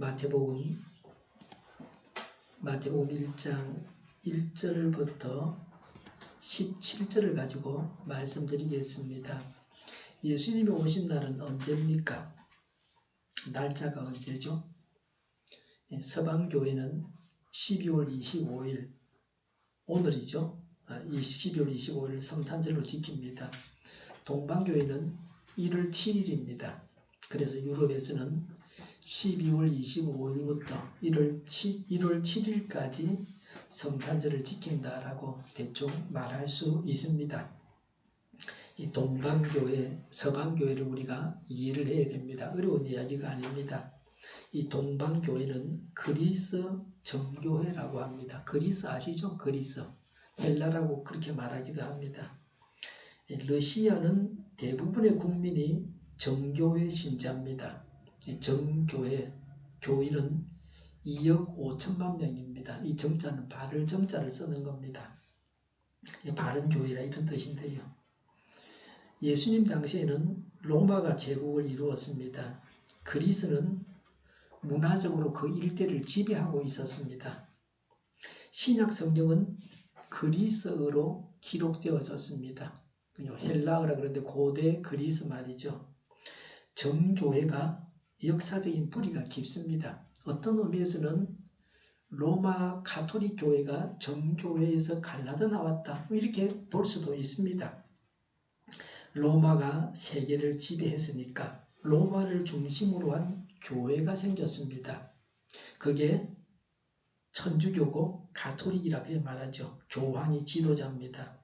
마태복음 1장 1절부터 17절을 가지고 말씀드리겠습니다. 예수님이 오신 날은 언제입니까? 날짜가 언제죠? 서방교회는 12월 25일, 오늘이죠. 12월 25일 성탄절로 지킵니다. 동방교회는 1월 7일입니다. 그래서 유럽에서는 12월 25일부터 1월 7일까지 성탄절을 지킨다라고 대충 말할 수 있습니다. 이 동방교회, 서방교회를 우리가 이해를 해야 됩니다. 어려운 이야기가 아닙니다. 이 동방교회는 그리스 정교회라고 합니다. 그리스 아시죠? 그리스. 헬라라고 그렇게 말하기도 합니다. 러시아는 대부분의 국민이 정교회 신자입니다. 정교회, 교인은 2억 5천만 명입니다. 이 정자는 바를 정자를 쓰는 겁니다. 바른 교회라 이런 뜻인데요. 예수님 당시에는 로마가 제국을 이루었습니다. 그리스는 문화적으로 그 일대를 지배하고 있었습니다. 신약 성경은 그리스어로 기록되어졌습니다. 헬라어라 그러는데 고대 그리스 말이죠. 정교회가 역사적인 뿌리가 깊습니다. 어떤 의미에서는 로마 가톨릭 교회가 정교회에서 갈라져 나왔다 이렇게 볼 수도 있습니다. 로마가 세계를 지배했으니까 로마를 중심으로 한 교회가 생겼습니다. 그게 천주교고 가톨릭이라 그렇게 말하죠. 교황이 지도자입니다.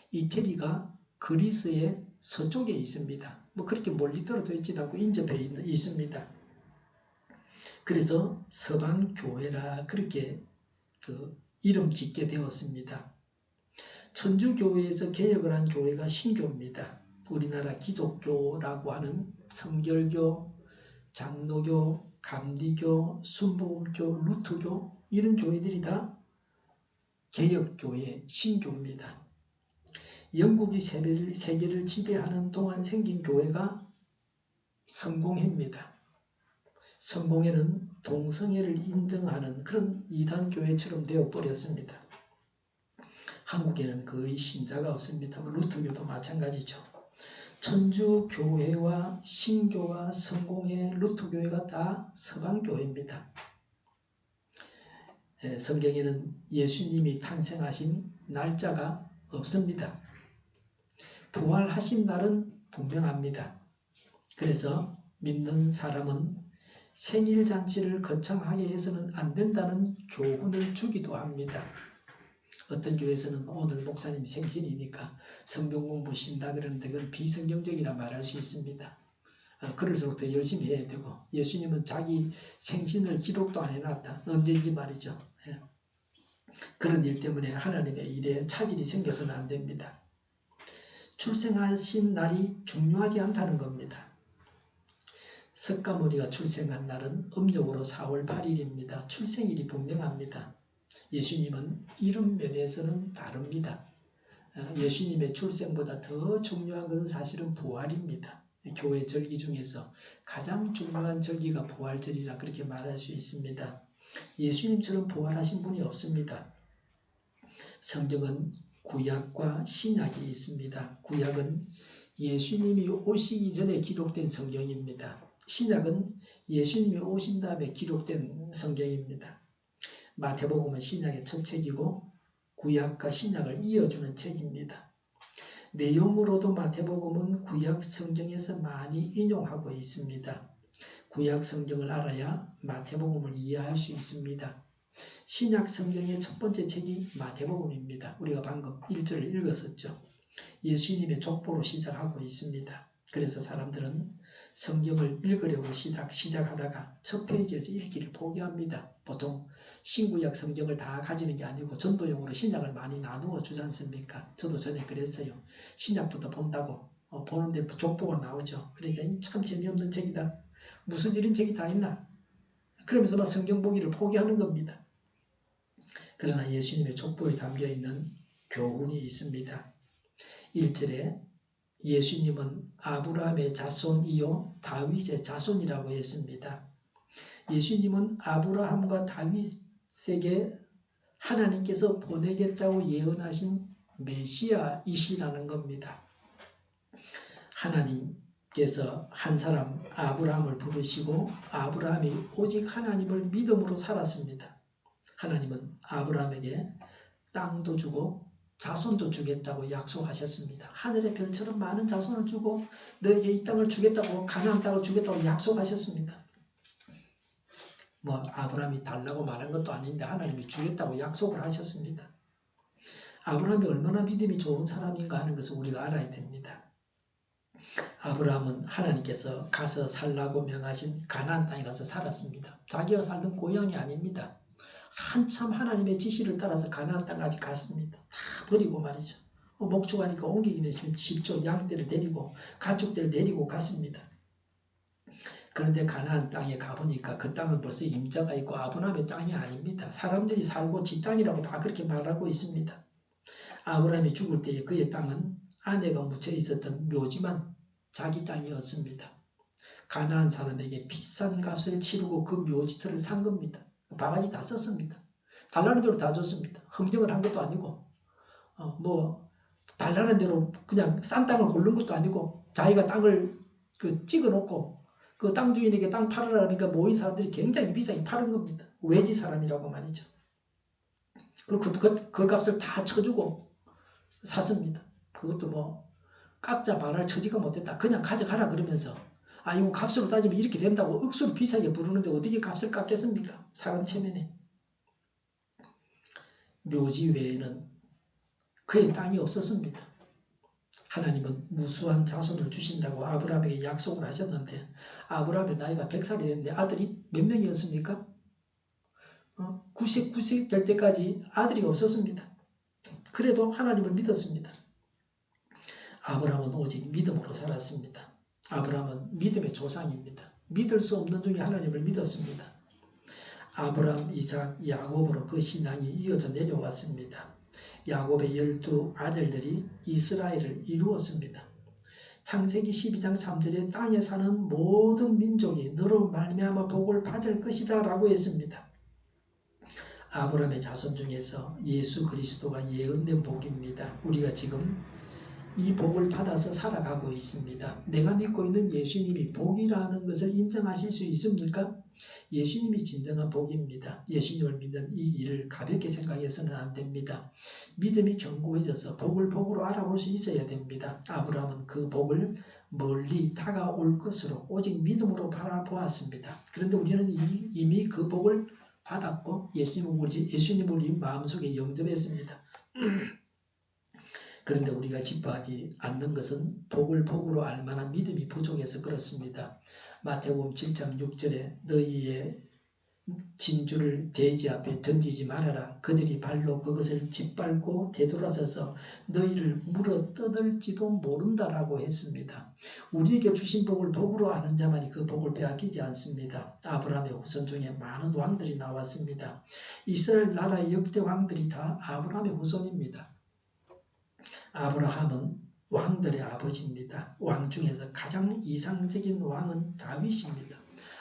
이태리가 그리스의 서쪽에 있습니다. 그렇게 멀리 떨어져 있지도 않고 인접해 있습니다. 그래서 서방교회라 그렇게 이름 짓게 되었습니다. 천주교회에서 개혁을 한 교회가 신교입니다. 우리나라 기독교라고 하는 성결교, 장로교, 감리교, 순복음교, 루터교 이런 교회들이 다 개혁교회, 신교입니다. 영국이 세계를 지배하는 동안 생긴 교회가 성공회입니다. 성공회는 동성애를 인정하는 그런 이단교회처럼 되어버렸습니다. 한국에는 거의 신자가 없습니다. 루터교도 마찬가지죠. 천주교회와 신교와 성공회, 루터교회가 다 서방교회입니다. 성경에는 예수님이 탄생하신 날짜가 없습니다. 부활하신 날은 분명합니다. 그래서 믿는 사람은 생일잔치를 거창하게 해서는 안 된다는 교훈을 주기도 합니다. 어떤 교회에서는 오늘 목사님 생신이니까 성경 공부 쉰다 그러는데 그건 비성경적이라 말할 수 있습니다. 그럴수록 더 열심히 해야 되고 예수님은 자기 생신을 기록도 안 해놨다. 언제인지 말이죠. 그런 일 때문에 하나님의 일에 차질이 생겨서는 안 됩니다. 출생하신 날이 중요하지 않다는 겁니다. 석가모니가 출생한 날은 음력으로 4월 8일입니다. 출생일이 분명합니다. 예수님은 이런 면에서는 다릅니다. 예수님의 출생보다 더 중요한 것은 사실은 부활입니다. 교회 절기 중에서 가장 중요한 절기가 부활절이라 그렇게 말할 수 있습니다. 예수님처럼 부활하신 분이 없습니다. 성경은 구약과 신약이 있습니다. 구약은 예수님이 오시기 전에 기록된 성경입니다. 신약은 예수님이 오신 다음에 기록된 성경입니다. 마태복음은 신약의 첫 책이고 구약과 신약을 이어주는 책입니다. 내용으로도 마태복음은 구약 성경에서 많이 인용하고 있습니다. 구약 성경을 알아야 마태복음을 이해할 수 있습니다. 신약 성경의 첫 번째 책이 마태복음입니다. 우리가 방금 1절을 읽었었죠. 예수님의 족보로 시작하고 있습니다. 그래서 사람들은 성경을 읽으려고 시작하다가 첫 페이지에서 읽기를 포기합니다. 보통 신구약 성경을 다 가지는 게 아니고 전도용으로 신약을 많이 나누어 주지 않습니까? 저도 전에 그랬어요. 신약부터 본다고 보는데 족보가 나오죠. 그러니까 참 재미없는 책이다. 무슨 이런 책이 다 있나? 그러면서 막 성경 보기를 포기하는 겁니다. 그러나 예수님의 족보에 담겨있는 교훈이 있습니다. 1절에 예수님은 아브라함의 자손이요 다윗의 자손이라고 했습니다. 예수님은 아브라함과 다윗에게 하나님께서 보내겠다고 예언하신 메시아이시라는 겁니다. 하나님께서 한 사람 아브라함을 부르시고 아브라함이 오직 하나님을 믿음으로 살았습니다. 하나님은 아브라함에게 땅도 주고 자손도 주겠다고 약속하셨습니다. 하늘의 별처럼 많은 자손을 주고 너에게 이 땅을 주겠다고, 가나안 땅을 주겠다고 약속하셨습니다. 뭐 아브라함이 달라고 말한 것도 아닌데 하나님이 주겠다고 약속을 하셨습니다. 아브라함이 얼마나 믿음이 좋은 사람인가 하는 것을 우리가 알아야 됩니다. 아브라함은 하나님께서 가서 살라고 명하신 가나안 땅에 가서 살았습니다. 자기가 살던 고향이 아닙니다. 한참 하나님의 지시를 따라서 가나안 땅까지 갔습니다. 다 버리고 말이죠. 목축하니까 옮기기는 쉽죠. 양떼를 데리고 가축들을 데리고 갔습니다. 그런데 가나안 땅에 가보니까 그 땅은 벌써 임자가 있고 아브라함의 땅이 아닙니다. 사람들이 살고 지 땅이라고 다 그렇게 말하고 있습니다. 아브라함이 죽을 때에 그의 땅은 아내가 묻혀 있었던 묘지만 자기 땅이었습니다. 가나안 사람에게 비싼 값을 치르고 그 묘지터를 산 겁니다. 바가지 다 썼습니다. 달라는 대로 다 줬습니다. 흥정을 한 것도 아니고 달라는 대로 그냥 싼 땅을 고른 것도 아니고 자기가 땅을 찍어놓고 그 땅 주인에게 땅 팔으라 그러니까 모인 사람들이 굉장히 비싸게 파는 겁니다. 외지 사람이라고 말이죠. 그리고 그 값을 다 쳐주고 샀습니다. 그것도 깎자 말할 처지가 못했다. 그냥 가져가라 그러면서 이거 값으로 따지면 이렇게 된다고 억수로 비싸게 부르는데 어떻게 값을 깎겠습니까? 사람 체면에. 묘지 외에는 그의 땅이 없었습니다. 하나님은 무수한 자손을 주신다고 아브라함에게 약속을 하셨는데 아브라함의 나이가 100살이 됐는데 아들이 몇 명이었습니까? 99세 될 때까지 아들이 없었습니다. 그래도 하나님을 믿었습니다. 아브라함은 오직 믿음으로 살았습니다. 아브라함은 믿음의 조상입니다. 믿을 수 없는 중에 하나님을 믿었습니다. 아브라함, 이삭, 야곱으로 그 신앙이 이어져 내려왔습니다. 야곱의 12 아들들이 이스라엘을 이루었습니다. 창세기 12장 3절에 땅에 사는 모든 민족이 너로 말미암아 복을 받을 것이다 라고 했습니다. 아브라함의 자손 중에서 예수 그리스도가 예언된 복입니다. 우리가 지금 이 복을 받아서 살아가고 있습니다. 내가 믿고 있는 예수님이 복이라는 것을 인정하실 수 있습니까? 예수님이 진정한 복입니다. 예수님을 믿는 이 일을 가볍게 생각해서는 안 됩니다. 믿음이 견고해져서 복을 복으로 알아볼 수 있어야 됩니다. 아브라함은 그 복을 멀리 다가올 것으로 오직 믿음으로 바라보았습니다. 그런데 우리는 이미 그 복을 받았고 예수님을 우리 마음속에 영접했습니다. 그런데 우리가 기뻐하지 않는 것은 복을 복으로 알만한 믿음이 부족해서 그렇습니다. 마태복음 7장 6절에 너희의 진주를 돼지 앞에 던지지 말아라. 그들이 발로 그것을 짓밟고 되돌아서서 너희를 물어 뜯을지도 모른다라고 했습니다. 우리에게 주신 복을 복으로 아는 자만이 그 복을 빼앗기지 않습니다. 아브라함의 후손 중에 많은 왕들이 나왔습니다. 이스라엘 나라의 역대 왕들이 다 아브라함의 후손입니다. 아브라함은 왕들의 아버지입니다. 왕 중에서 가장 이상적인 왕은 다윗입니다.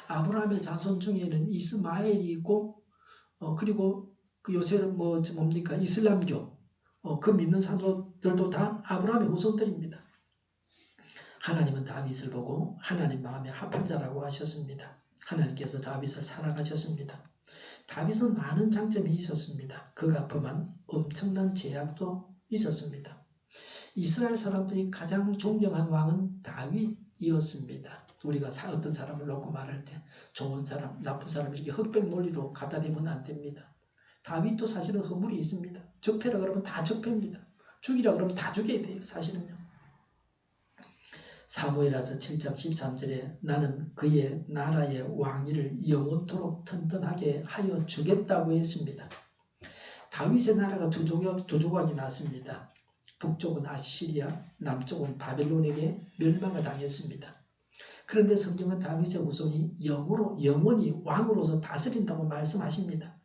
아브라함의 자손 중에는 이스마엘이 있고 그리고 요새는 뭡니까? 이슬람교 그 믿는 사람들도 다 아브라함의 후손들입니다. 하나님은 다윗을 보고 하나님 마음에 합한 자라고 하셨습니다. 하나님께서 다윗을 사랑하셨습니다. 다윗은 많은 장점이 있었습니다. 그가 범한 엄청난 제약도 있었습니다. 이스라엘 사람들이 가장 존경한 왕은 다윗이었습니다. 우리가 어떤 사람을 놓고 말할 때 좋은 사람, 나쁜 사람 이렇게 흑백 논리로 갖다 대면 안 됩니다. 다윗도 사실은 허물이 있습니다. 적폐라 그러면 다 적폐입니다. 죽이라 그러면 다 죽여야 돼요. 사실은요. 사무엘하서 7장 13절에 나는 그의 나라의 왕위를 영원토록 튼튼하게 하여 주겠다고 했습니다. 다윗의 나라가 두 조각이 났습니다. 북쪽은 아시리아, 남쪽은 바벨론에게 멸망을 당했습니다. 그런데 성경은 다윗의 후손이 영원히 왕으로서 다스린다고 말씀하십니다.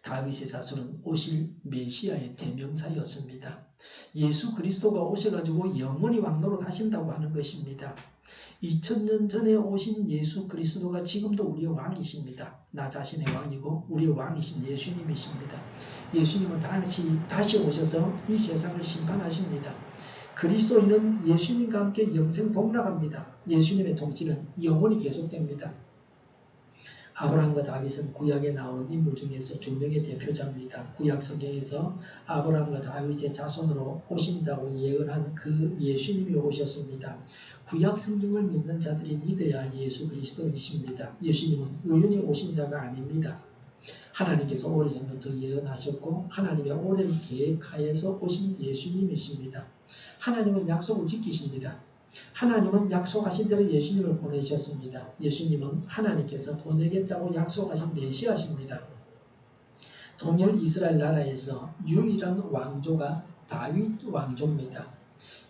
다윗의 자손은 오실 메시아의 대명사였습니다. 예수 그리스도가 오셔가지고 영원히 왕노릇 하신다고 하는 것입니다. 2000년 전에 오신 예수 그리스도가 지금도 우리의 왕이십니다. 나 자신의 왕이고 우리의 왕이신 예수님이십니다. 예수님은 다시 오셔서 이 세상을 심판하십니다. 그리스도인은 예수님과 함께 영생 복락합니다. 예수님의 통치는 영원히 계속됩니다. 아브라함과 다윗은 구약에 나오는 인물 중에서 두 명의 대표자입니다. 구약 성경에서 아브라함과 다윗의 자손으로 오신다고 예언한 그 예수님이 오셨습니다. 구약 성경을 믿는 자들이 믿어야 할 예수 그리스도이십니다. 예수님은 우연히 오신 자가 아닙니다. 하나님께서 오래전부터 예언하셨고 하나님의 오랜 계획하에서 오신 예수님이십니다. 하나님은 약속을 지키십니다. 하나님은 약속하신 대로 예수님을 보내셨습니다. 예수님은 하나님께서 보내겠다고 약속하신 메시아십니다. 동일 이스라엘 나라에서 유일한 왕조가 다윗 왕조입니다.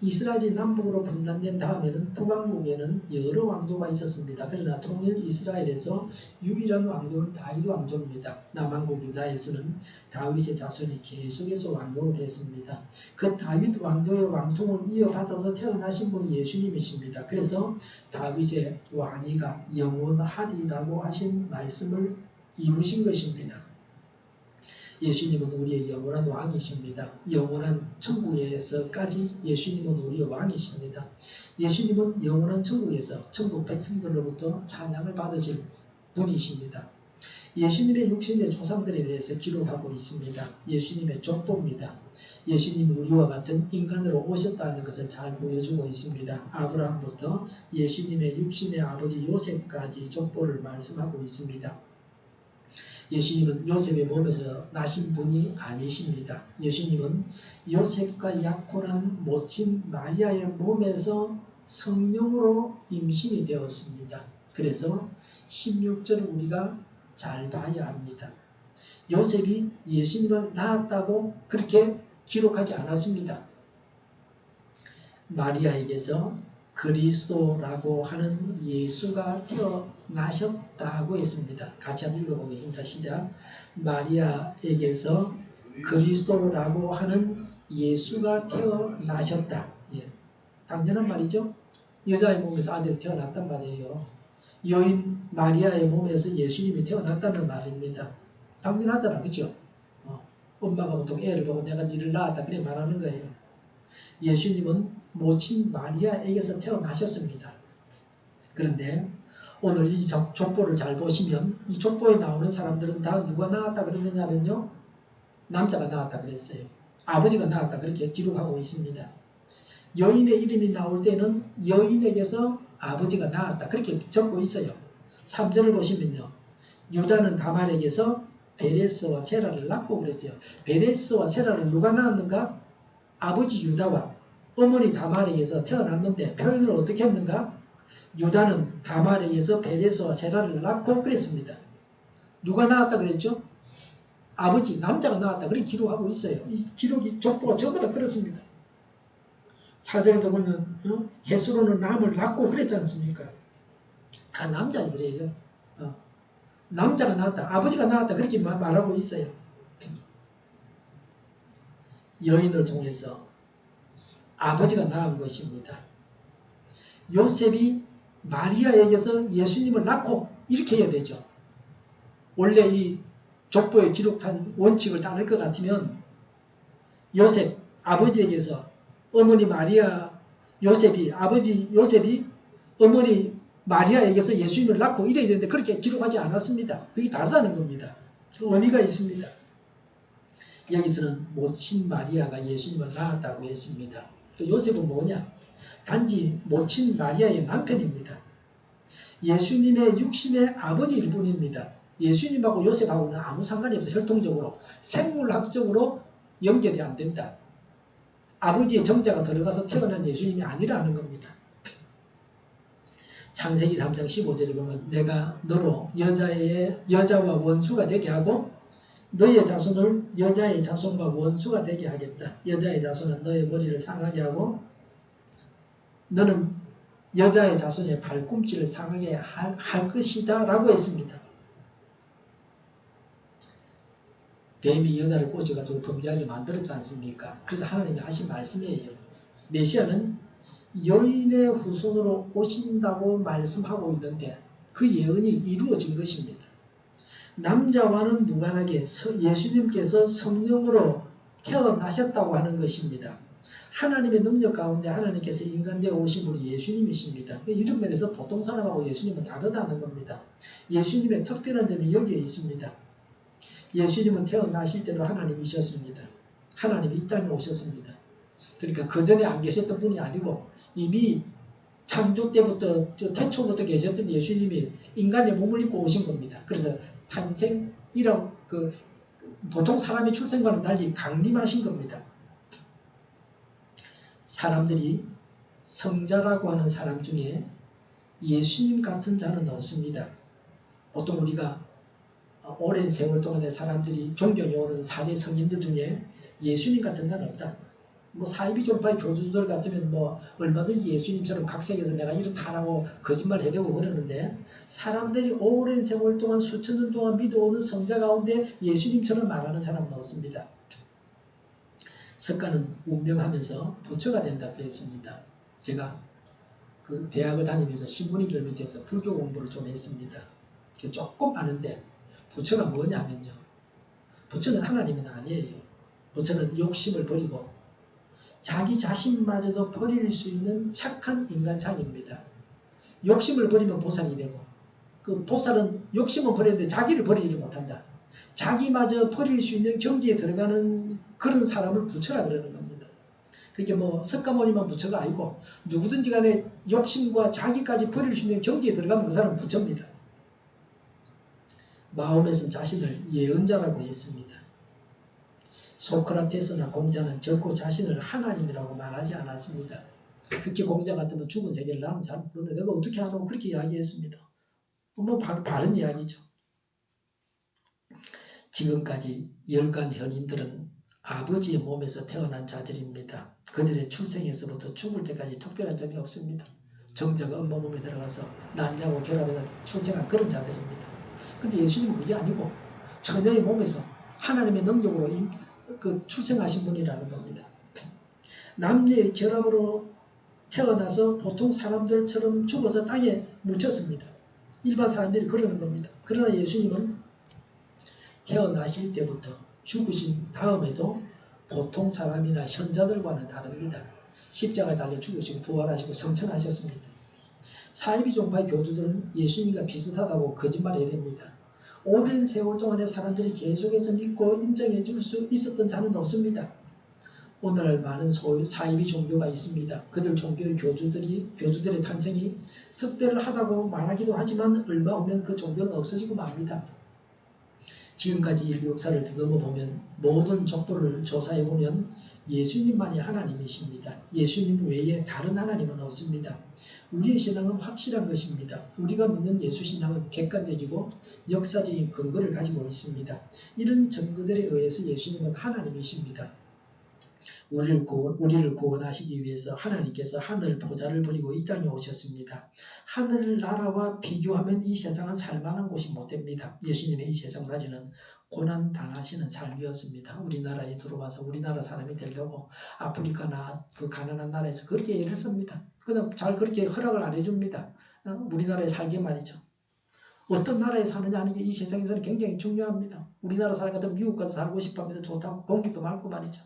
이스라엘이 남북으로 분단된 다음에는 북왕국에는 여러 왕조가 있었습니다. 그러나 동일 이스라엘에서 유일한 왕조는 다윗 왕조입니다. 남왕국 유다에서는 다윗의 자손이 계속해서 왕조로 됐습니다. 그 다윗 왕조의 왕통을 이어받아서 태어나신 분이 예수님이십니다. 그래서 다윗의 왕위가 영원하리라고 하신 말씀을 이루신 것입니다. 예수님은 우리의 영원한 왕이십니다. 영원한 천국에서까지 예수님은 우리의 왕이십니다. 예수님은 영원한 천국에서 천국 백성들로부터 찬양을 받으실 분이십니다. 예수님의 육신의 조상들에 대해서 기록하고 있습니다. 예수님의 족보입니다. 예수님이 우리와 같은 인간으로 오셨다는 것을 잘 보여주고 있습니다. 아브라함부터 예수님의 육신의 아버지 요셉까지 족보를 말씀하고 있습니다. 예수님은 요셉의 몸에서 나신 분이 아니십니다. 예수님은 요셉과 약혼한 모친 마리아의 몸에서 성령으로 임신이 되었습니다. 그래서 16절을 우리가 잘 봐야 합니다. 요셉이 예수님을 낳았다고 그렇게 기록하지 않았습니다. 마리아에게서 그리스도라고 하는 예수가 태어나셨다고 했습니다. 같이 한번 읽어보겠습니다. 시작. 마리아에게서 그리스도라고 하는 예수가 태어나셨다. 예. 당연한 말이죠. 여자의 몸에서 아들이 태어났단 말이에요. 여인 마리아의 몸에서 예수님이 태어났다는 말입니다. 당연하잖아. 그죠? 엄마가 보통 애를 보고 내가 니를 낳았다 그래 말하는 거예요. 예수님은 모친 마리아에게서 태어나셨습니다. 그런데 오늘 이 족보를 잘 보시면 이 족보에 나오는 사람들은 다 누가 낳았다 그러느냐면요. 남자가 낳았다 그랬어요. 아버지가 낳았다 그렇게 기록하고 있습니다. 여인의 이름이 나올 때는 여인에게서 아버지가 낳았다 그렇게 적고 있어요. 3절을 보시면요. 유다는 다말에게서 베레스와 세라를 낳고 그랬어요. 베레스와 세라를 누가 낳았는가? 아버지 유다와 어머니 다말에게서 태어났는데 표현을 어떻게 했는가? 유다는 다말에게서 베레스와 세라를 낳고 그랬습니다. 누가 낳았다 그랬죠? 아버지 남자가 낳았다 그렇게 기록하고 있어요. 이 기록이 족보가 전부 다 그렇습니다. 사절에도 보면 헤스로는 남을 낳고 그랬지 않습니까? 다 남자들이에요. 남자가 낳았다, 아버지가 낳았다 그렇게 말하고 있어요. 여인을 통해서 아버지가 낳은 것입니다. 요셉이 마리아에게서 예수님을 낳고 이렇게 해야 되죠. 원래 이 족보에 기록한 원칙을 따를 것 같으면 요셉 아버지에게서 어머니 마리아 요셉이 어머니 마리아에게서 예수님을 낳고 이래야 되는데 그렇게 기록하지 않았습니다. 그게 다르다는 겁니다. 의미가 있습니다. 여기서는 모친 마리아가 예수님을 낳았다고 했습니다. 또 요셉은 뭐냐? 단지 모친 마리아의 남편입니다. 예수님의 육신의 아버지일 뿐입니다. 예수님하고 요셉하고는 아무 상관이 없어요. 혈통적으로. 생물학적으로 연결이 안 된다. 아버지의 정자가 들어가서 태어난 예수님이 아니라는 겁니다. 창세기 3장 15절에 보면 내가 너로 여자와 원수가 되게 하고 너의 자손을 여자의 자손과 원수가 되게 하겠다. 여자의 자손은 너의 머리를 상하게 하고 너는 여자의 자손의 발꿈치를 상하게 할 것이다 라고 했습니다. 뱀이 여자를 꼬셔가지고 범죄하게 만들었지 않습니까? 그래서 하나님이 하신 말씀이에요. 메시아는 여인의 후손으로 오신다고 말씀하고 있는데 그 예언이 이루어진 것입니다. 남자와는 무관하게 예수님께서 성령으로 태어나셨다고 하는 것입니다. 하나님의 능력 가운데 하나님께서 인간되어 오신 분이 예수님이십니다. 이런 면에서 보통 사람하고 예수님은 다르다는 겁니다. 예수님의 특별한 점이 여기에 있습니다. 예수님은 태어나실 때도 하나님이셨습니다. 하나님이 이 땅에 오셨습니다. 그러니까 그 전에 안 계셨던 분이 아니고 이미 창조 때부터 태초부터 계셨던 예수님이 인간의 몸을 입고 오신 겁니다. 그래서 탄생이라고 보통 사람의 출생과는 달리 강림하신 겁니다. 사람들이 성자라고 하는 사람 중에 예수님 같은 자는 없습니다. 보통 우리가 오랜 세월 동안에 사람들이 존경해 오는 4대 성인들 중에 예수님 같은 자는 없다. 사이비 종파의 교주들 같으면 얼마든지 예수님처럼 각색해서 내가 이렇다라고 거짓말 해대고 그러는데 사람들이 오랜 세월 동안 수천 년 동안 믿어오는 성자 가운데 예수님처럼 말하는 사람은 없습니다. 석가는 운명하면서 부처가 된다 그랬습니다. 제가 그 대학을 다니면서 신부님들 밑에서 불교 공부를 좀 했습니다. 조금 아는데 부처가 뭐냐면요. 부처는 하나님은 아니에요. 부처는 욕심을 버리고 자기 자신마저도 버릴 수 있는 착한 인간상입니다. 욕심을 버리면 보살이 되고 그 보살은 욕심은 버리는데 자기를 버리지 못한다. 자기마저 버릴 수 있는 경지에 들어가는 그런 사람을 부처라 그러는 겁니다. 그게 석가모니만 부처가 아니고 누구든지 간에 욕심과 자기까지 버릴 수 있는 경지에 들어가면 그 사람은 부처입니다. 마음에서 자신을 예언자라고 했습니다. 소크라테스나 공자는 결코 자신을 하나님이라고 말하지 않았습니다. 특히 공자 같으면 죽은 세계를 나는 잘 모르는데 내가 어떻게 하냐고 그렇게 이야기했습니다. 바른 이야기죠. 지금까지 열간 현인들은 아버지의 몸에서 태어난 자들입니다. 그들의 출생에서부터 죽을 때까지 특별한 점이 없습니다. 정자가 엄마 몸에 들어가서 난자하고 결합해서 출생한 그런 자들입니다. 근데 예수님은 그게 아니고 처녀의 몸에서 하나님의 능력으로 출생하신 분이라는 겁니다. 남녀의 결합으로 태어나서 보통 사람들처럼 죽어서 땅에 묻혔습니다. 일반 사람들이 그러는 겁니다. 그러나 예수님은 태어나실 때부터 죽으신 다음에도 보통 사람이나 현자들과는 다릅니다. 십자가에 달려 죽으시고 부활하시고 성천하셨습니다. 사이비 종파의 교주들은 예수님과 비슷하다고 거짓말해야 됩니다. 오랜 세월 동안에 사람들이 계속해서 믿고 인정해 줄 수 있었던 자는 없습니다. 오늘날 많은 사이비 종교가 있습니다. 그들 종교의 교주들의 탄생이 특별하다고 말하기도 하지만 얼마 후면 그 종교는 없어지고 맙니다. 지금까지 인류 역사를 더듬어 보면 모든 족보를 조사해 보면 예수님만이 하나님이십니다. 예수님 외에 다른 하나님은 없습니다. 우리의 신앙은 확실한 것입니다. 우리가 믿는 예수 신앙은 객관적이고 역사적인 근거를 가지고 있습니다. 이런 증거들에 의해서 예수님은 하나님이십니다. 우리를 구원하시기 위해서 하나님께서 하늘 보좌를 버리고 이 땅에 오셨습니다. 하늘나라와 비교하면 이 세상은 살만한 곳이 못됩니다. 예수님의 이 세상살이는 고난당하시는 삶이었습니다. 우리나라에 들어와서 우리나라 사람이 되려고 아프리카나 그 가난한 나라에서 그렇게 애를 씁니다. 그냥 잘 그렇게 허락을 안 해줍니다. 우리나라에 살게 말이죠. 어떤 나라에 사느냐 하는 게 이 세상에서는 굉장히 중요합니다. 우리나라 사람 같으면 미국 가서 살고 싶어합니다. 좋다고 공기도 맑고 말이죠.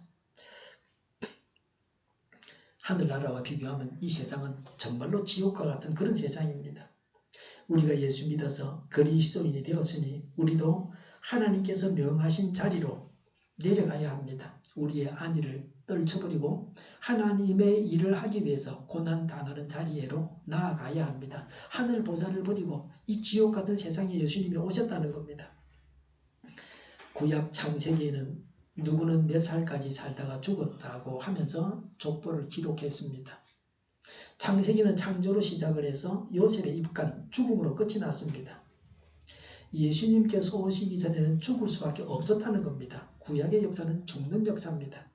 하늘나라와 비교하면 이 세상은 정말로 지옥과 같은 그런 세상입니다. 우리가 예수 믿어서 그리스도인이 되었으니 우리도 하나님께서 명하신 자리로 내려가야 합니다. 우리의 안위를 떨쳐버리고 하나님의 일을 하기 위해서 고난당하는 자리로 나아가야 합니다. 하늘 보좌를 버리고 이 지옥 같은 세상에 예수님이 오셨다는 겁니다. 구약 창세기에는 누구는 몇 살까지 살다가 죽었다고 하면서 족보를 기록했습니다. 창세기는 창조로 시작을 해서 요셉의 입간, 죽음으로 끝이 났습니다. 예수님께서 오시기 전에는 죽을 수밖에 없었다는 겁니다. 구약의 역사는 죽는 역사입니다.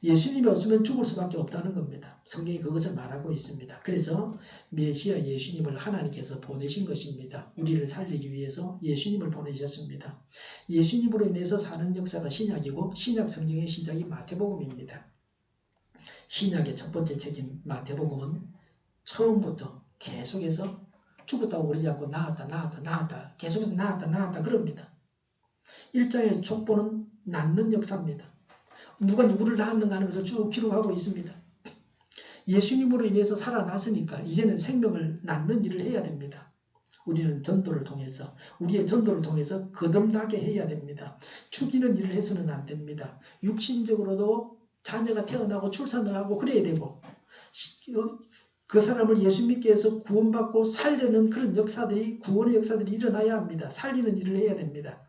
예수님이 없으면 죽을 수밖에 없다는 겁니다. 성경이 그것을 말하고 있습니다. 그래서 메시아 예수님을 하나님께서 보내신 것입니다. 우리를 살리기 위해서 예수님을 보내셨습니다. 예수님으로 인해서 사는 역사가 신약이고 신약 성경의 시작이 마태복음입니다. 신약의 첫 번째 책인 마태복음은 처음부터 계속해서 죽었다고 그러지 않고 나았다 계속해서 나았다 그럽니다. 1장의 족보는 낳는 역사입니다. 누가 누구를 낳았는가 하는 것을 쭉 기록하고 있습니다. 예수님으로 인해서 살아났으니까 이제는 생명을 낳는 일을 해야 됩니다. 우리는 전도를 통해서 우리의 전도를 통해서 거듭나게 해야 됩니다. 죽이는 일을 해서는 안 됩니다. 육신적으로도 자녀가 태어나고 출산을 하고 그래야 되고 그 사람을 예수 믿게 해서 구원받고 살려는 그런 역사들이 구원의 역사들이 일어나야 합니다. 살리는 일을 해야 됩니다.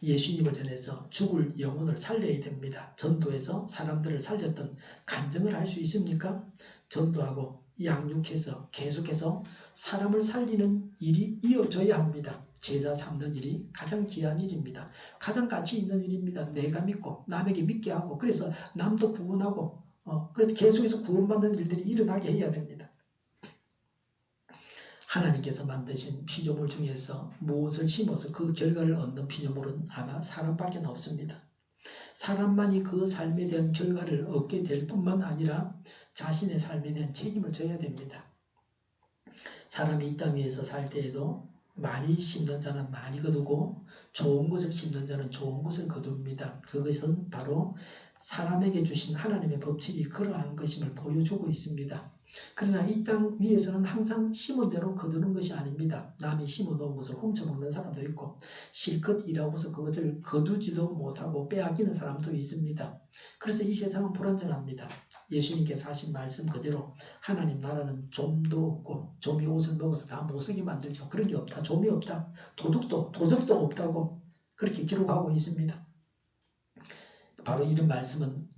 예수님을 전해서 죽을 영혼을 살려야 됩니다. 전도에서 사람들을 살렸던 간증을 할 수 있습니까? 전도하고 양육해서 계속해서 사람을 살리는 일이 이어져야 합니다. 제자 삼는 일이 가장 귀한 일입니다. 가장 가치 있는 일입니다. 내가 믿고 남에게 믿게 하고 그래서 남도 구원하고 그래서 계속해서 구원받는 일들이 일어나게 해야 됩니다. 하나님께서 만드신 피조물 중에서 무엇을 심어서 그 결과를 얻는 피조물은 아마 사람밖에 없습니다. 사람만이 그 삶에 대한 결과를 얻게 될 뿐만 아니라 자신의 삶에 대한 책임을 져야 됩니다. 사람이 이 땅 위에서 살 때에도 많이 심는 자는 많이 거두고 좋은 것을 심는 자는 좋은 것을 거둡니다. 그것은 바로 사람에게 주신 하나님의 법칙이 그러한 것임을 보여주고 있습니다. 그러나 이 땅 위에서는 항상 심은 대로 거두는 것이 아닙니다. 남이 심어놓은 것을 훔쳐먹는 사람도 있고 실컷 일하고서 그것을 거두지도 못하고 빼앗기는 사람도 있습니다. 그래서 이 세상은 불완전합니다. 예수님께서 하신 말씀 그대로 하나님 나라는 좀도 없고 좀이 옷을 먹어서 다 못쓰게 만들죠. 그런 게 없다. 좀이 없다. 도적도 없다고 그렇게 기록하고 있습니다. 바로 이런 말씀은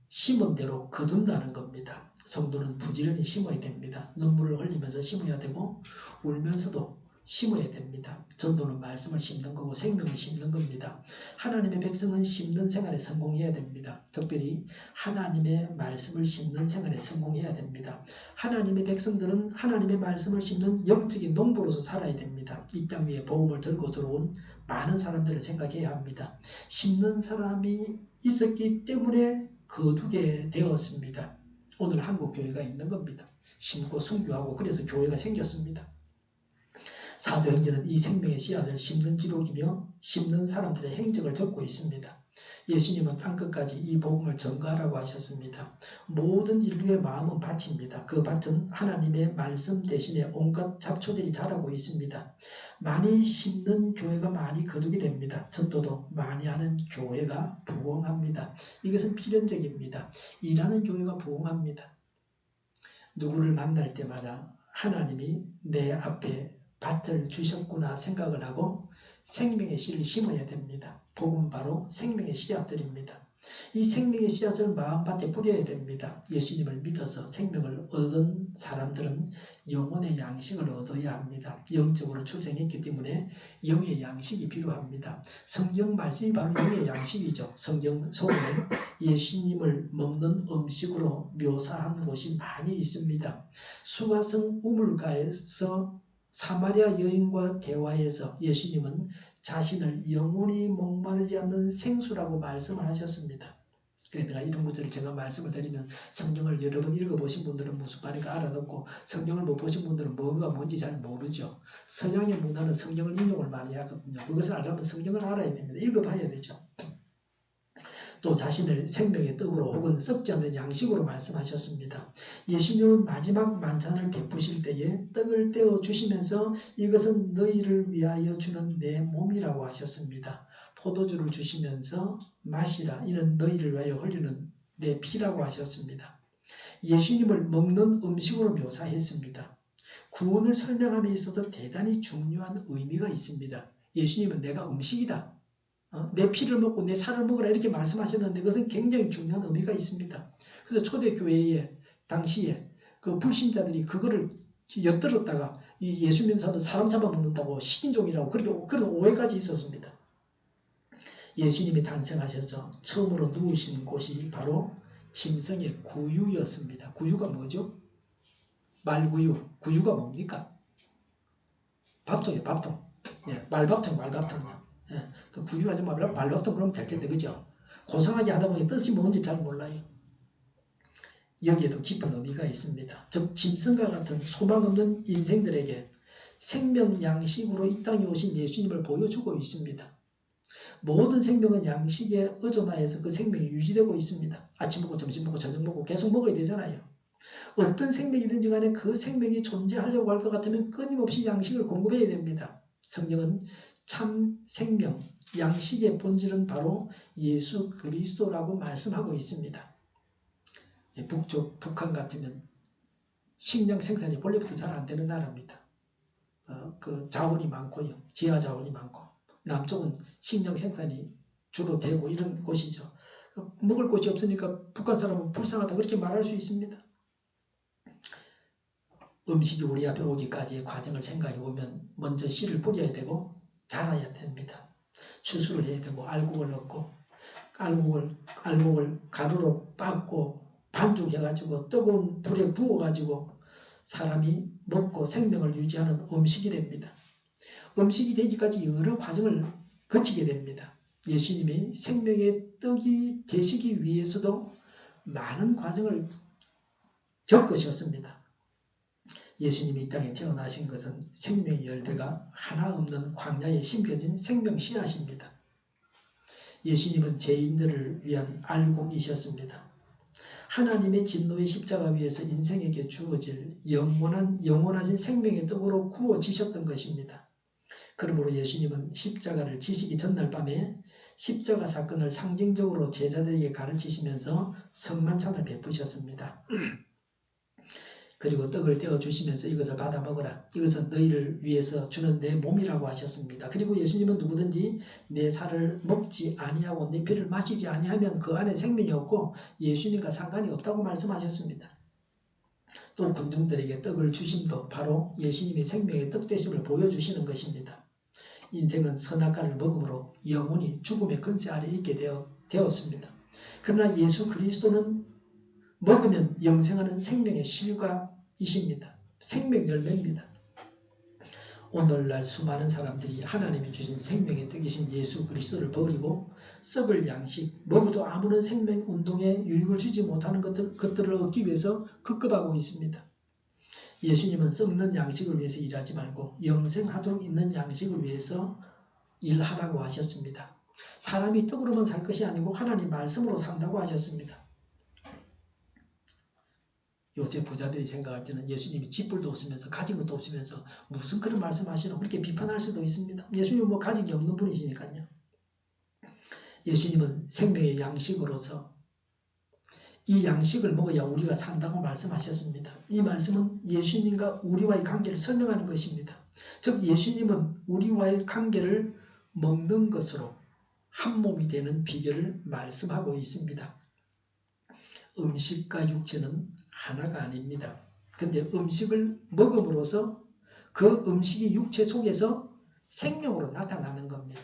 심은 대로 거둔다는 겁니다. 성도는 부지런히 심어야 됩니다. 눈물을 흘리면서 심어야 되고 울면서도 심어야 됩니다. 전도는 말씀을 심는 거고 생명을 심는 겁니다. 하나님의 백성은 심는 생활에 성공해야 됩니다. 특별히 하나님의 말씀을 심는 생활에 성공해야 됩니다. 하나님의 백성들은 하나님의 말씀을 심는 영적인 농부로서 살아야 됩니다. 이 땅 위에 복음을 들고 들어온 많은 사람들을 생각해야 합니다. 심는 사람이 있었기 때문에 거두게 되었습니다. 오늘 한국 교회가 있는 겁니다. 심고 순교하고 그래서 교회가 생겼습니다. 사도행전은 이 생명의 씨앗을 심는 기록이며 심는 사람들의 행적을 적고 있습니다. 예수님은 땅끝까지 이 복음을 전가하라고 하셨습니다. 모든 인류의 마음은 밭입니다. 그 밭은 하나님의 말씀 대신에 온갖 잡초들이 자라고 있습니다. 많이 심는 교회가 많이 거두게 됩니다. 전도도 많이 하는 교회가 부흥합니다. 이것은 필연적입니다. 일하는 교회가 부흥합니다. 누구를 만날 때마다 하나님이 내 앞에 밭을 주셨구나 생각을 하고 생명의 씨를 심어야 됩니다. 복음 바로 생명의 씨앗들입니다. 이 생명의 씨앗을 마음밭에 뿌려야 됩니다. 예수님을 믿어서 생명을 얻은 사람들은 영혼의 양식을 얻어야 합니다. 영적으로 출생했기 때문에 영의 양식이 필요합니다. 성경 말씀이 바로 영의 양식이죠. 성경 속에는 예수님을 먹는 음식으로 묘사한 곳이 많이 있습니다. 수가성 우물가에서 사마리아 여인과 대화에서 예수님은 자신을 영원히 목마르지 않는 생수라고 말씀을 하셨습니다. 내가 이런 것들을 제가 말씀을 드리면 성경을 여러 번 읽어보신 분들은 무슨 말인가 알아듣고 성경을 못 보신 분들은 뭐가 뭔지 잘 모르죠. 서양의 문화는 성경을 인용을 많이 하거든요. 그것을 알려면 성경을 알아야 됩니다. 읽어봐야 되죠. 또 자신을 생명의 떡으로 혹은 썩지 않는 양식으로 말씀하셨습니다. 예수님은 마지막 만찬을 베푸실 때에 떡을 떼어 주시면서 이것은 너희를 위하여 주는 내 몸이라고 하셨습니다. 포도주를 주시면서 마시라 이는 너희를 위하여 흘리는 내 피라고 하셨습니다. 예수님을 먹는 음식으로 묘사했습니다. 구원을 설명함에 있어서 대단히 중요한 의미가 있습니다. 예수님은 내가 음식이다. 내 피를 먹고 내 살을 먹으라 이렇게 말씀하셨는데 그것은 굉장히 중요한 의미가 있습니다. 그래서 초대교회에 당시에 그 불신자들이 그거를 엿들었다가 이 예수 믿는 사람들 사람 잡아먹는다고 식인종이라고 그런 오해까지 있었습니다. 예수님이 탄생하셔서 처음으로 누우신 곳이 바로 짐승의 구유였습니다. 구유가 뭐죠? 말구유. 구유가 뭡니까? 밥통이에요. 밥통. 예, 말밥통이요. 예, 그 구유하지 말고 말밥통 그러면 될 텐데 그죠? 고상하게 하다 보니 뜻이 뭔지 잘 몰라요. 여기에도 깊은 의미가 있습니다. 즉 짐승과 같은 소망 없는 인생들에게 생명 양식으로 이 땅에 오신 예수님을 보여주고 있습니다. 모든 생명은 양식에 의존하여서 그 생명이 유지되고 있습니다. 아침 먹고 점심 먹고 저녁 먹고 계속 먹어야 되잖아요. 어떤 생명이든지 간에 그 생명이 존재하려고 할 것 같으면 끊임없이 양식을 공급해야 됩니다. 성경은 참 생명, 양식의 본질은 바로 예수 그리스도라고 말씀하고 있습니다. 북쪽, 북한 같으면 식량 생산이 본래부터 잘 안 되는 나라입니다. 그 자원이 많고요. 지하 자원이 많고. 남쪽은 식량 생산이 주로 되고 이런 곳이죠. 먹을 곳이 없으니까 북한 사람은 불쌍하다 그렇게 말할 수 있습니다. 음식이 우리 앞에 오기까지의 과정을 생각해 보면 먼저 씨를 뿌려야 되고 자라야 됩니다. 추수를 해야 되고 알곡을 넣고 알곡을 가루로 빻고 반죽해가지고 뜨거운 불에 구워가지고 사람이 먹고 생명을 유지하는 음식이 됩니다. 음식이 되기까지 여러 과정을 거치게 됩니다. 예수님이 생명의 떡이 되시기 위해서도 많은 과정을 겪으셨습니다. 예수님이 이 땅에 태어나신 것은 생명의 열매가 하나 없는 광야에 심겨진 생명 씨앗입니다. 예수님은 죄인들을 위한 알곡이셨습니다. 하나님의 진노의 십자가 위에서 인생에게 주어질 영원하신 생명의 떡으로 구워지셨던 것입니다. 그러므로 예수님은 십자가를 지시기 전날 밤에 십자가 사건을 상징적으로 제자들에게 가르치시면서 성만찬을 베푸셨습니다. 그리고 떡을 떼어주시면서 이것을 받아 먹어라. 이것은 너희를 위해서 주는 내 몸이라고 하셨습니다. 그리고 예수님은 누구든지 내 살을 먹지 아니하고 내 피를 마시지 아니하면 그 안에 생명이 없고 예수님과 상관이 없다고 말씀하셨습니다. 또 군중들에게 떡을 주심도 바로 예수님이 생명의 떡 되심을 보여주시는 것입니다. 인생은 선악과를 먹음으로 영혼이 죽음의 근세 아래 있게 되었습니다. 그러나 예수 그리스도는 먹으면 영생하는 생명의 실과이십니다. 생명 열매입니다. 오늘날 수많은 사람들이 하나님이 주신 생명의 떡이신 예수 그리스도를 버리고 썩을 양식, 먹어도 아무런 생명 운동에 유익을 주지 못하는 것들을 얻기 위해서 급급하고 있습니다. 예수님은 썩는 양식을 위해서 일하지 말고 영생하도록 있는 양식을 위해서 일하라고 하셨습니다. 사람이 떡으로만 살 것이 아니고 하나님 말씀으로 산다고 하셨습니다. 요새 부자들이 생각할 때는 예수님이 집불도 없으면서 가진 것도 없으면서 무슨 그런 말씀하시나 그렇게 비판할 수도 있습니다. 예수님은 뭐 가진 게 없는 분이시니까요. 예수님은 생명의 양식으로서 이 양식을 먹어야 우리가 산다고 말씀하셨습니다. 이 말씀은 예수님과 우리와의 관계를 설명하는 것입니다. 즉 예수님은 우리와의 관계를 먹는 것으로 한 몸이 되는 비결을 말씀하고 있습니다. 음식과 육체는 하나가 아닙니다. 근데 음식을 먹음으로써 그 음식이 육체 속에서 생명으로 나타나는 겁니다.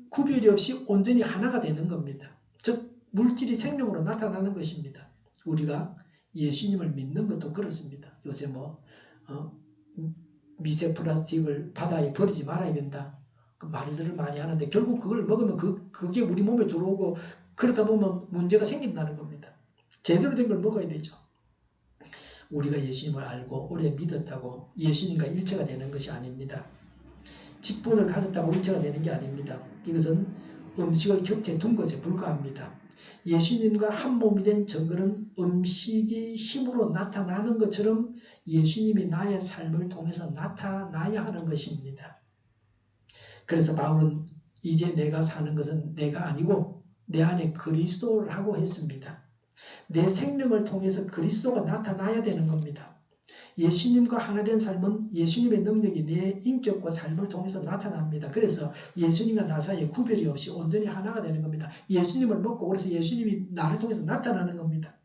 구별이 없이 온전히 하나가 되는 겁니다. 즉 물질이 생명으로 나타나는 것입니다. 우리가 예수님을 믿는 것도 그렇습니다. 요새 미세 플라스틱을 바다에 버리지 말아야 된다. 그 말들을 많이 하는데 결국 그걸 먹으면 그게 우리 몸에 들어오고 그러다 보면 문제가 생긴다는 겁니다. 제대로 된 걸 먹어야 되죠. 우리가 예수님을 알고 오래 믿었다고 예수님과 일체가 되는 것이 아닙니다. 직분을 가졌다고 일체가 되는 게 아닙니다. 이것은 음식을 곁에 둔 것에 불과합니다. 예수님과 한 몸이 된 증거는 음식이 힘으로 나타나는 것처럼 예수님이 나의 삶을 통해서 나타나야 하는 것입니다. 그래서 바울은 이제 내가 사는 것은 내가 아니고 내 안에 그리스도라고 했습니다. 내 생명을 통해서 그리스도가 나타나야 되는 겁니다. 예수님과 하나 된 삶은 예수님의 능력이 내 인격과 삶을 통해서 나타납니다. 그래서 예수님과 나 사이에 구별이 없이 온전히 하나가 되는 겁니다. 예수님을 먹고 그래서 예수님이 나를 통해서 나타나는 겁니다.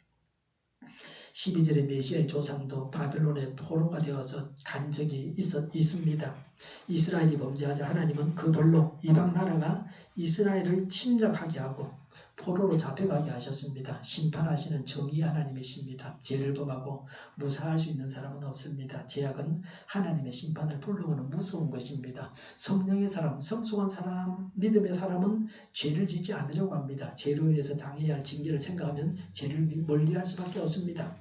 12절의 메시아의 조상도 바벨론의 포로가 되어서 간 적이 있습니다. 이스라엘이 범죄하자 하나님은 그 벌로 이방 나라가 이스라엘을 침략하게 하고 포로로 잡혀가게 하셨습니다. 심판하시는 정의 하나님이십니다. 죄를 범하고 무사할 수 있는 사람은 없습니다. 죄악은 하나님의 심판을 불러오는 무서운 것입니다. 성령의 사람, 성숙한 사람, 믿음의 사람은 죄를 짓지 않으려고 합니다. 죄로 인해서 당해야 할 징계를 생각하면 죄를 멀리할 수밖에 없습니다.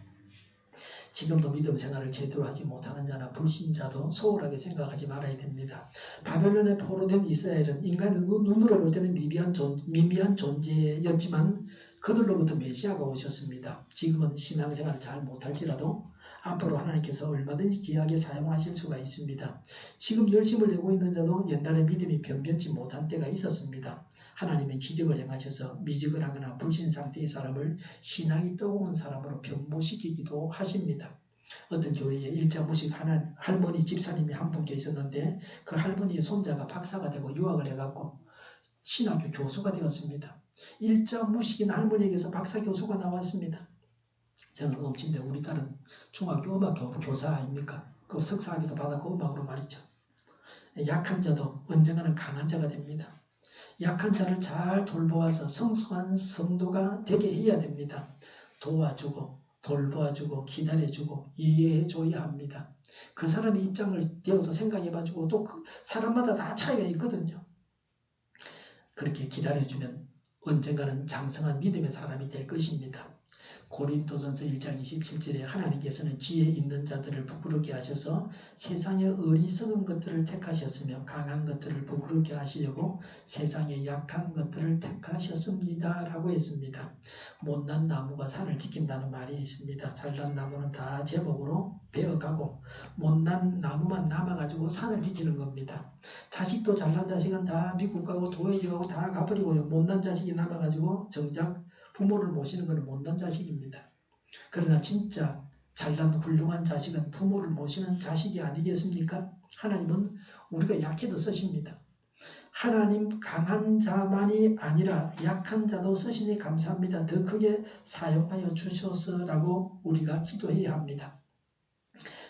지금도 믿음 생활을 제대로 하지 못하는 자나 불신자도 소홀하게 생각하지 말아야 됩니다. 바벨론에 포로된 이스라엘은 인간의 눈으로 볼 때는 미미한 존재였지만 그들로부터 메시아가 오셨습니다. 지금은 신앙생활을 잘 못할지라도 앞으로 하나님께서 얼마든지 귀하게 사용하실 수가 있습니다. 지금 열심을 내고 있는 자도 옛날에 믿음이 변변치 못한 때가 있었습니다. 하나님의 기적을 행하셔서 미적을 하거나 불신 상태의 사람을 신앙이 뜨거운 사람으로 변모시키기도 하십니다. 어떤 교회에 일자무식 할머니 집사님이 한 분 계셨는데 그 할머니의 손자가 박사가 되고 유학을 해갖고 신학교 교수가 되었습니다. 일자무식인 할머니에게서 박사 교수가 나왔습니다. 저는 음치인데 우리 딸은 중학교 음악 교사 아닙니까? 그 석사학위도 받았고 음악으로 말이죠. 약한 자도 언젠가는 강한 자가 됩니다. 약한 자를 잘 돌보아서 성숙한 성도가 되게 해야 됩니다. 도와주고 돌보아주고 기다려주고 이해해줘야 합니다. 그 사람의 입장을 되어서 생각해봐주고 또 그 사람마다 다 차이가 있거든요. 그렇게 기다려주면 언젠가는 장성한 믿음의 사람이 될 것입니다. 고린도전서 1장 27절에 하나님께서는 지혜 있는 자들을 부끄럽게 하셔서 세상의 어리석은 것들을 택하셨으며 강한 것들을 부끄럽게 하시려고 세상의 약한 것들을 택하셨습니다. 라고 했습니다. 못난 나무가 산을 지킨다는 말이 있습니다. 잘난 나무는 다 제목으로 베어가고 못난 나무만 남아가지고 산을 지키는 겁니다. 자식도 잘난 자식은 다 미국 가고 도회지 가고 다 가버리고요. 못난 자식이 남아가지고 정작 부모를 모시는 것은 못난 자식입니다. 그러나 진짜 잘난 훌륭한 자식은 부모를 모시는 자식이 아니겠습니까? 하나님은 우리가 약해도 쓰십니다. 하나님 강한 자만이 아니라 약한 자도 쓰시니 감사합니다. 더 크게 사용하여 주셔서라고 우리가 기도해야 합니다.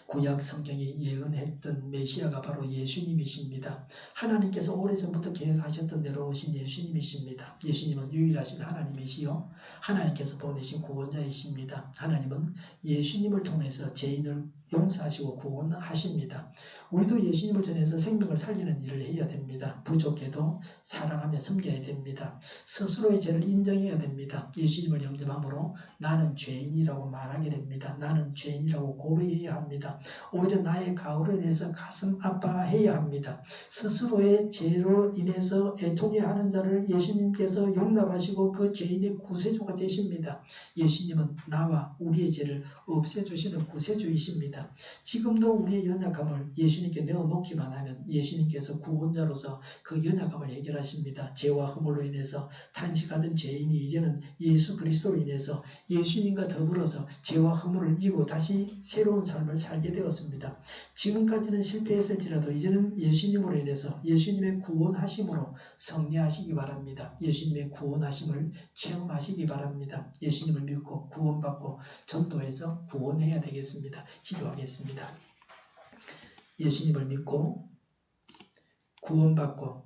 구약 성경이 예언했던 메시아가 바로 예수님이십니다. 하나님께서 오래전부터 계획하셨던 대로 오신 예수님이십니다. 예수님은 유일하신 하나님이시요 하나님께서 보내신 구원자이십니다. 하나님은 예수님을 통해서 죄인을 용서하시고 구원하십니다. 우리도 예수님을 전해서 생명을 살리는 일을 해야 됩니다. 부족해도 사랑하며 섬겨야 됩니다. 스스로의 죄를 인정해야 됩니다. 예수님을 영접함으로 나는 죄인이라고 말하게 됩니다. 나는 죄인이라고 고백해야 합니다. 오히려 나의 가오로 인해서 가슴 아파해야 합니다. 스스로의 죄로 인해서 애통해하는 자를 예수님께서 용납하시고 그 죄인의 구세주가 되십니다. 예수님은 나와 우리의 죄를 없애주시는 구세주이십니다. 지금도 우리의 연약함을 예수님께 내어놓기만 하면 예수님께서 구원자로서 그 연약함을 해결하십니다. 죄와 허물로 인해서 탄식하던 죄인이 이제는 예수 그리스도로 인해서 예수님과 더불어서 죄와 허물을 이기고 다시 새로운 삶을 살게 되었습니다. 지금까지는 실패했을지라도 이제는 예수님으로 인해서 예수님의 구원하심으로 승리하시기 바랍니다. 예수님의 구원하심을 체험하시기 바랍니다. 예수님을 믿고 구원받고 전도해서 구원해야 되겠습니다. 기도하겠습니다. 예수님을 믿고 구원받고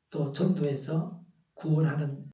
또 전도해서 구원하는